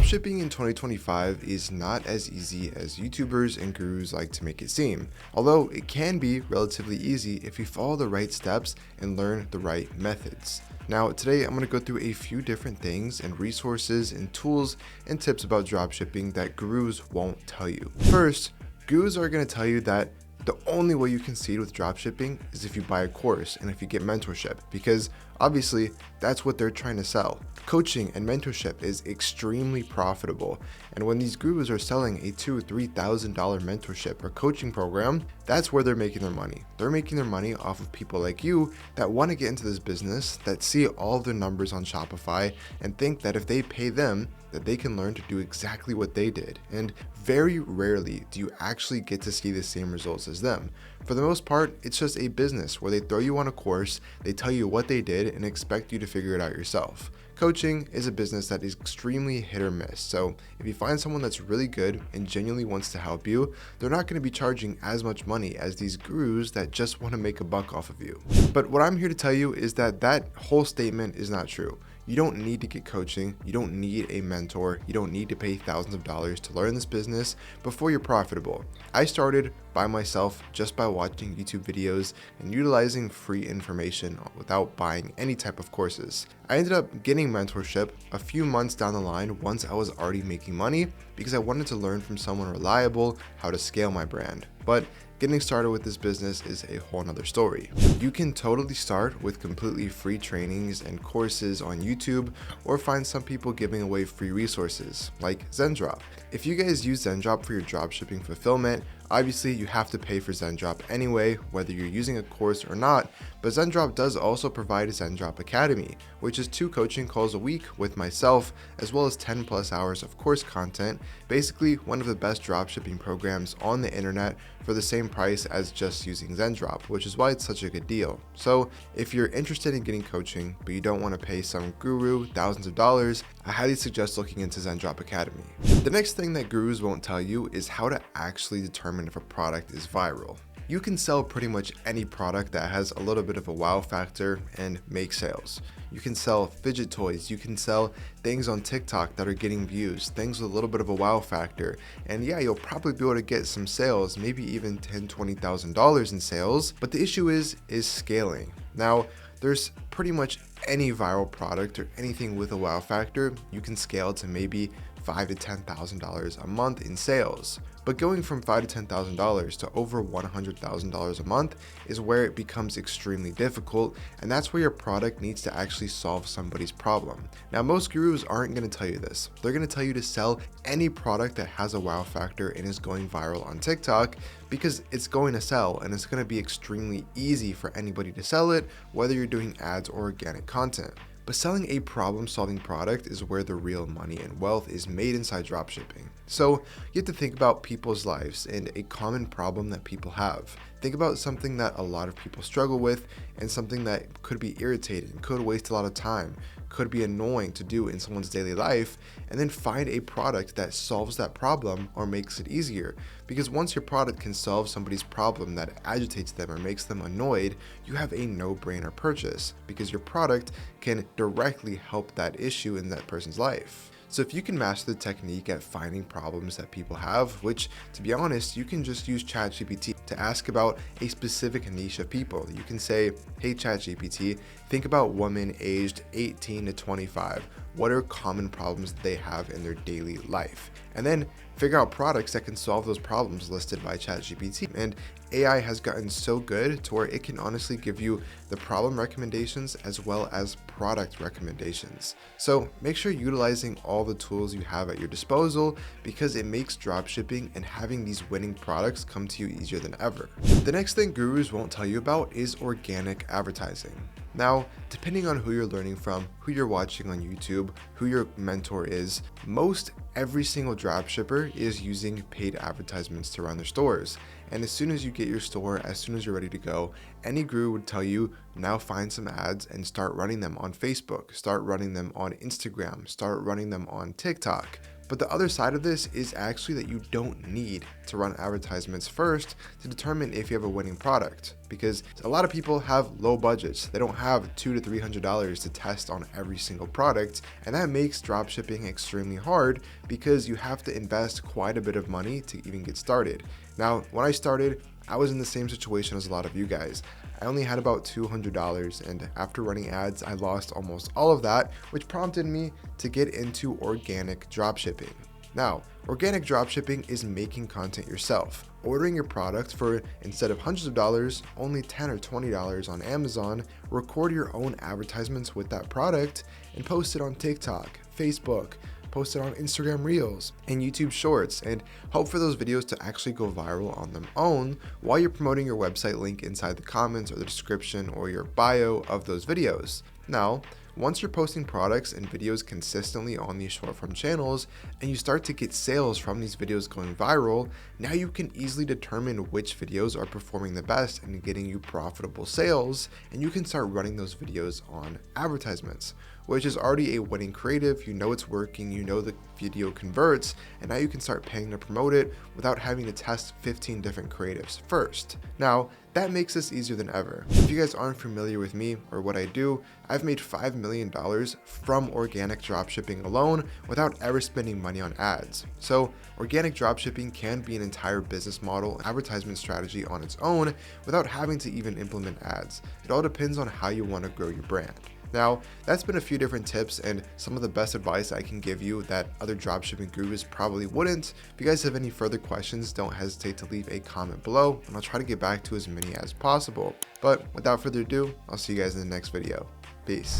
Dropshipping in 2025 is not as easy as YouTubers and gurus like to make it seem, although it can be relatively easy if you follow the right steps and learn the right methods. Now, today I'm going to go through a few different things and resources and tools and tips about dropshipping that gurus won't tell you. First, gurus are going to tell you that the only way you can succeed with dropshipping is if you buy a course and if you get mentorship, because obviously that's what they're trying to sell. Coaching and mentorship is extremely profitable, and when these gurus are selling a $2,000 or $3,000 mentorship or coaching program, that's where they're making their money. They're making their money off of people like you that want to get into this business, that see all of their numbers on Shopify and think that if they pay them, that they can learn to do exactly what they did. And very rarely do you actually get to see the same results as them. For the most part, it's just a business where they throw you on a course, they tell you what they did, and expect you to figure it out yourself. Coaching is a business that is extremely hit or miss, so if you find someone that's really good and genuinely wants to help you, they're not going to be charging as much money as these gurus that just want to make a buck off of you. But what I'm here to tell you is that that whole statement is not true. You don't need to get coaching, you don't need a mentor, you don't need to pay thousands of dollars to learn this business before you're profitable. I started by myself just by watching YouTube videos and utilizing free information without buying any type of courses. I ended up getting mentorship a few months down the line once I was already making money because I wanted to learn from someone reliable how to scale my brand. But getting started with this business is a whole nother story. You can totally start with completely free trainings and courses on YouTube, or find some people giving away free resources like Zendrop. If you guys use Zendrop for your dropshipping fulfillment, obviously you have to pay for Zendrop anyway, whether you're using a course or not, but Zendrop does also provide a Zendrop Academy, which is 2 coaching calls a week with myself, as well as 10 plus hours of course content, basically one of the best dropshipping programs on the internet for the same price as just using Zendrop, which is why it's such a good deal. So if you're interested in getting coaching, but you don't want to pay some guru thousands of dollars, I highly suggest looking into Zendrop Academy. The next thing that gurus won't tell you is how to actually determine if a product is viral. You can sell pretty much any product that has a little bit of a wow factor and make sales. You can sell fidget toys, you can sell things on TikTok that are getting views, things with a little bit of a wow factor. And yeah, you'll probably be able to get some sales, maybe even $10,000, $20,000 in sales. But the issue is scaling. Now, there's pretty much any viral product or anything with a wow factor, you can scale to maybe $5,000 to $10,000 a month in sales. But going from $5,000 to $10,000 to over $100,000 a month is where it becomes extremely difficult, and that's where your product needs to actually solve somebody's problem. Now, most gurus aren't going to tell you this. They're going to tell you to sell any product that has a wow factor and is going viral on TikTok because it's going to sell and it's going to be extremely easy for anybody to sell it, whether you're doing ads or organic content. But selling a problem-solving product is where the real money and wealth is made inside dropshipping. So you have to think about people's lives and a common problem that people have. Think about something that a lot of people struggle with and something that could be irritating, could waste a lot of time, could be annoying to do in someone's daily life, and then find a product that solves that problem or makes it easier. Because once your product can solve somebody's problem that agitates them or makes them annoyed, you have a no-brainer purchase because your product can directly help that issue in that person's life. So if you can master the technique at finding problems that people have, which to be honest, you can just use ChatGPT to ask about a specific niche of people. You can say, hey ChatGPT, think about women aged 18 to 25. What are common problems that they have in their daily life? And then figure out products that can solve those problems listed by ChatGPT. And AI has gotten so good to where it can honestly give you the problem recommendations as well as product recommendations. So make sure you're utilizing all the tools you have at your disposal because it makes dropshipping and having these winning products come to you easier than ever. The next thing gurus won't tell you about is organic advertising. Now, depending on who you're learning from, who you're watching on YouTube, who your mentor is, most every single dropshipper is using paid advertisements to run their stores. And as soon as you get your store, as soon as you're ready to go, any guru would tell you, now find some ads and start running them on Facebook, start running them on Instagram, start running them on TikTok. But the other side of this is actually that you don't need to run advertisements first to determine if you have a winning product, because a lot of people have low budgets. They don't have $200 to $300 to test on every single product, and that makes dropshipping extremely hard because you have to invest quite a bit of money to even get started. Now, when I started, I was in the same situation as a lot of you guys. I only had about $200, and after running ads, I lost almost all of that, which prompted me to get into organic dropshipping. Now, organic dropshipping is making content yourself, ordering your product for, instead of hundreds of dollars, only $10 or $20 on Amazon, record your own advertisements with that product, and post it on TikTok, Facebook, post it on Instagram Reels and YouTube Shorts, and hope for those videos to actually go viral on their own while you're promoting your website link inside the comments or the description or your bio of those videos. Now, once you're posting products and videos consistently on these short form channels and you start to get sales from these videos going viral, now you can easily determine which videos are performing the best and getting you profitable sales, and you can start running those videos on advertisements, which is already a winning creative. You know it's working, you know the video converts, and now you can start paying to promote it without having to test 15 different creatives first. Now, that makes this easier than ever. If you guys aren't familiar with me or what I do, I've made $5 million from organic dropshipping alone without ever spending money on ads. So organic dropshipping can be an entire business model, advertisement strategy on its own without having to even implement ads. It all depends on how you want to grow your brand. Now, that's been a few different tips and some of the best advice I can give you that other dropshipping gurus probably wouldn't. If you guys have any further questions, don't hesitate to leave a comment below, and I'll try to get back to as many as possible. But without further ado, I'll see you guys in the next video. Peace.